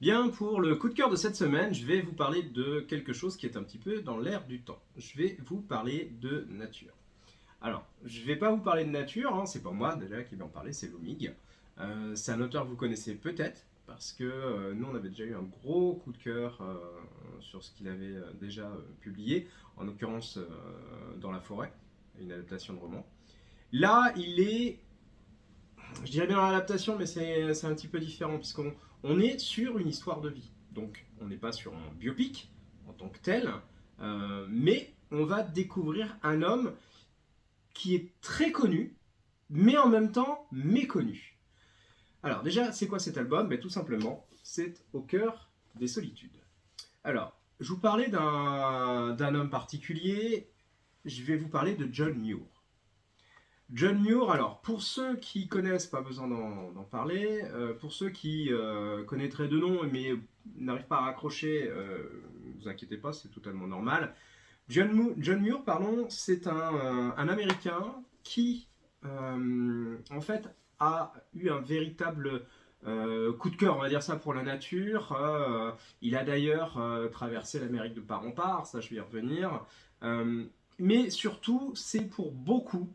Bien, pour le coup de cœur de cette semaine, je vais vous parler de quelque chose qui est un petit peu dans l'air du temps. Je vais vous parler de nature. Alors, je ne vais pas vous parler de nature, hein, c'est pas moi déjà qui vais en parler, c'est Lumig. C'est un auteur que vous connaissez peut-être, parce que nous on avait déjà eu un gros coup de cœur sur ce qu'il avait déjà publié, en l'occurrence Dans la forêt, une adaptation de roman. Là, il est je dirais bien l'adaptation, mais c'est un petit peu différent, puisqu'on est sur une histoire de vie. Donc, on n'est pas sur un biopic en tant que tel, mais on va découvrir un homme qui est très connu, mais en même temps méconnu. Alors, déjà, c'est quoi cet album? Tout simplement, c'est Au cœur des solitudes. Alors, je vous parlais d'un homme particulier, je vais vous parler de John Muir. John Muir, alors pour ceux qui connaissent, pas besoin d'en parler, pour ceux qui connaîtraient de nom mais n'arrivent pas à raccrocher, ne vous inquiétez pas, c'est totalement normal. John Muir, pardon, c'est un Américain qui, en fait, a eu un véritable coup de cœur, on va dire ça, pour la nature. Il a d'ailleurs traversé l'Amérique de part en part, ça je vais y revenir. Euh, mais surtout, c'est pour beaucoup,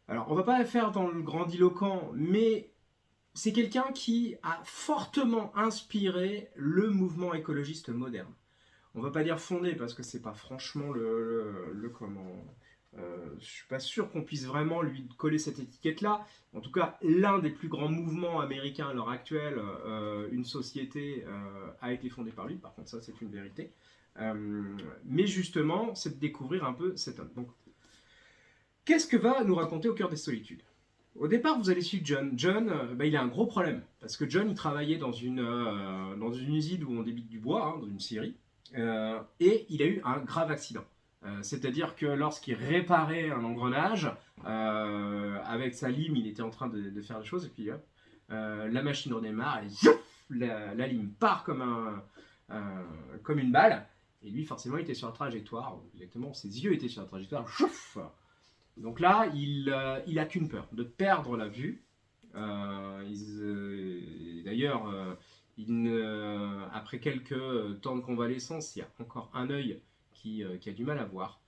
alors, on va pas la faire dans le grandiloquent, mais c'est quelqu'un qui a fortement inspiré le mouvement écologiste moderne. On va pas dire fondé parce que c'est pas franchement le comment. Je suis pas sûr qu'on puisse vraiment lui coller cette étiquette-là. En tout cas, l'un des plus grands mouvements américains à l'heure actuelle, une société, a été fondée par lui. Par contre, ça, c'est une vérité. Euh, mais justement, c'est de découvrir un peu cet homme. Donc, qu'est-ce que va nous raconter Au cœur des solitudes? Au départ, vous allez suivre John. John, il a un gros problème. Parce que John, il travaillait dans une usine où on débite du bois, hein, dans une scierie. Et il a eu un grave accident. C'est-à-dire que lorsqu'il réparait un engrenage, avec sa lime, il était en train de faire des choses. Et puis, la machine redémarre. Et la lime part comme une balle. Et lui, forcément, il était sur la trajectoire. Exactement, ses yeux étaient sur la trajectoire. Chouf. Donc là, il a qu'une peur, de perdre la vue. D'ailleurs, après quelques temps de convalescence, il y a encore un œil qui a du mal à voir.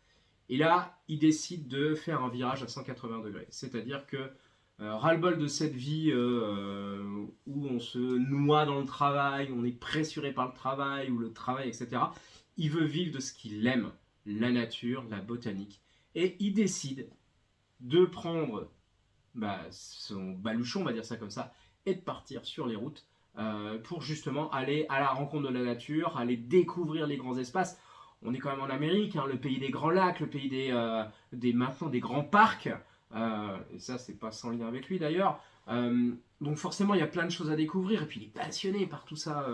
Et là, il décide de faire un virage à 180 degrés. C'est-à-dire que ras-le-bol de cette vie où on se noie dans le travail, on est pressuré par le travail, ou le travail, etc. Il veut vivre de ce qu'il aime, la nature, la botanique. Et il décide de prendre son baluchon, on va dire ça comme ça, et de partir sur les routes pour justement aller à la rencontre de la nature, aller découvrir les grands espaces. On est quand même en Amérique, hein, le pays des grands lacs, le pays maintenant des grands parcs. Et ça, c'est pas sans lien avec lui d'ailleurs. Donc forcément, il y a plein de choses à découvrir. Et puis, il est passionné par tout ça.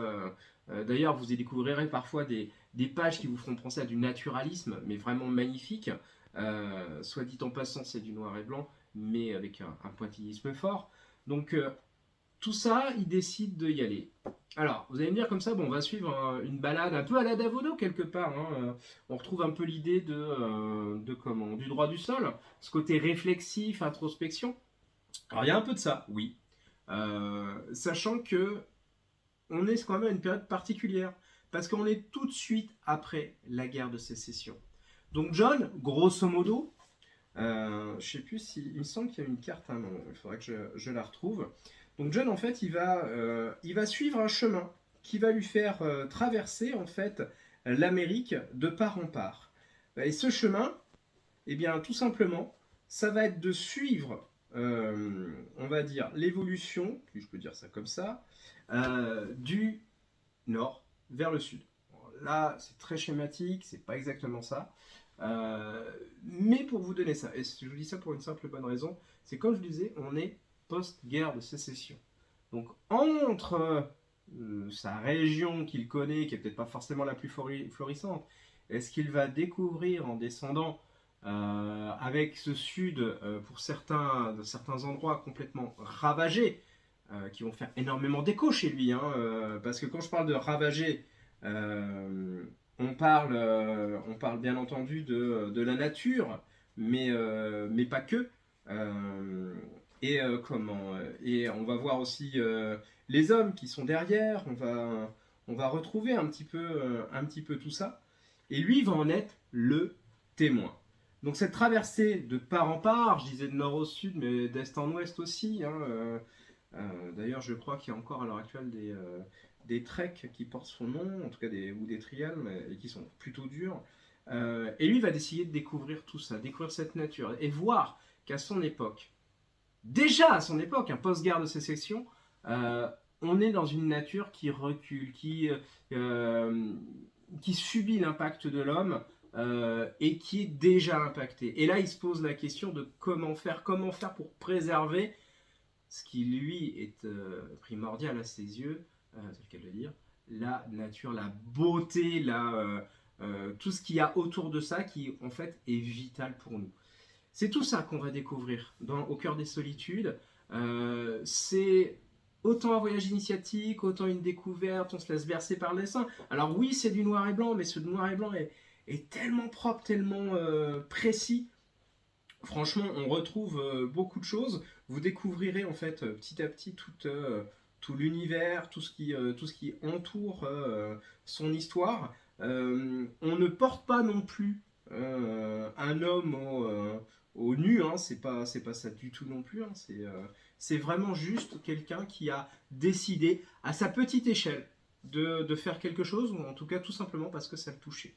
D'ailleurs, vous y découvrirez parfois des pages qui vous feront penser à du naturalisme, mais vraiment magnifique. Soit dit en passant, c'est du noir et blanc, mais avec un pointillisme fort. Donc tout ça, il décide d'y aller. Alors, vous allez me dire comme ça, bon, on va suivre une balade un peu à la Davodo quelque part. Hein. On retrouve un peu l'idée du droit du sol, ce côté réflexif, introspection. Alors, il y a un peu de ça, oui. Sachant que on est quand même à une période particulière, parce qu'on est tout de suite après la guerre de sécession. Donc John, grosso modo, je sais plus si. Il me semble qu'il y a une carte, hein, non, il faudrait que je la retrouve. Donc John, en fait, il va suivre un chemin qui va lui faire traverser, en fait, l'Amérique de part en part. Et ce chemin, eh bien, tout simplement, ça va être de suivre, on va dire, l'évolution, si je peux dire ça comme ça, du nord vers le sud. Là, c'est très schématique, c'est pas exactement ça. Mais pour vous donner ça, et je vous dis ça pour une simple bonne raison, c'est comme je disais, on est post-guerre de sécession. Donc entre sa région qu'il connaît, qui est peut-être pas forcément la plus florissante, est ce qu'il va découvrir en descendant avec ce sud, pour certains endroits complètement ravagés, qui vont faire énormément d'écho chez lui, hein, parce que quand je parle de ravagés, euh, on parle bien entendu de la nature, mais pas que. Euh, et on va voir aussi les hommes qui sont derrière. On va retrouver un petit peu tout ça. Et lui va en être le témoin. Donc cette traversée de part en part, je disais de nord au sud, mais d'est en ouest aussi. Hein, d'ailleurs, je crois qu'il y a encore à l'heure actuelle des treks qui portent son nom, en tout cas ou des trials, et qui sont plutôt durs. Et lui va décider de découvrir tout ça, découvrir cette nature, et voir qu'à son époque, déjà à son époque, un post-guerre de sécession, euh, on est dans une nature qui recule, euh, qui subit l'impact de l'homme et qui est déjà impactée. Et là, il se pose la question de comment faire pour préserver ce qui lui est primordial à ses yeux, c'est le cas de le dire, la nature, la beauté, tout ce qu'il y a autour de ça qui en fait est vital pour nous. C'est tout ça qu'on va découvrir Au cœur des solitudes. C'est autant un voyage initiatique, autant une découverte, on se laisse bercer par le dessin. Alors oui, c'est du noir et blanc, mais ce noir et blanc est tellement propre, tellement précis. Franchement, on retrouve beaucoup de choses. Vous découvrirez en fait petit à petit tout l'univers, tout ce qui entoure son histoire. On ne porte pas non plus un homme au nu, hein, c'est pas ça du tout non plus. Hein, c'est vraiment juste quelqu'un qui a décidé à sa petite échelle de faire quelque chose, ou en tout cas tout simplement parce que ça le touchait.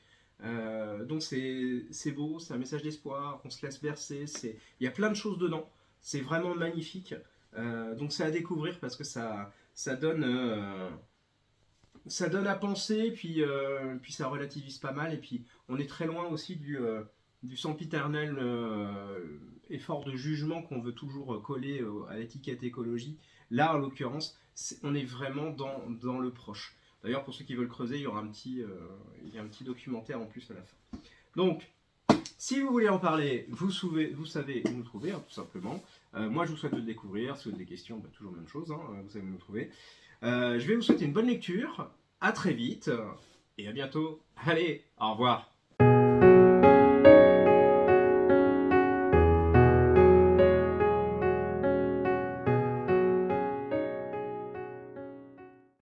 Donc c'est beau, c'est un message d'espoir, on se laisse bercer, il y a plein de choses dedans, c'est vraiment magnifique. Donc c'est à découvrir parce que ça donne à penser, puis ça relativise pas mal, et puis on est très loin aussi du sempiternel effort de jugement qu'on veut toujours coller à l'étiquette écologie. Là, en l'occurrence, on est vraiment dans le proche. D'ailleurs, pour ceux qui veulent creuser, il y a un petit documentaire en plus à la fin. Donc, si vous voulez en parler, vous savez où nous trouver, hein, tout simplement. Moi, je vous souhaite de le découvrir. Si vous avez des questions, bah, toujours la même chose, hein, vous savez où nous trouver. Je vais vous souhaiter une bonne lecture. À très vite et à bientôt. Allez, au revoir.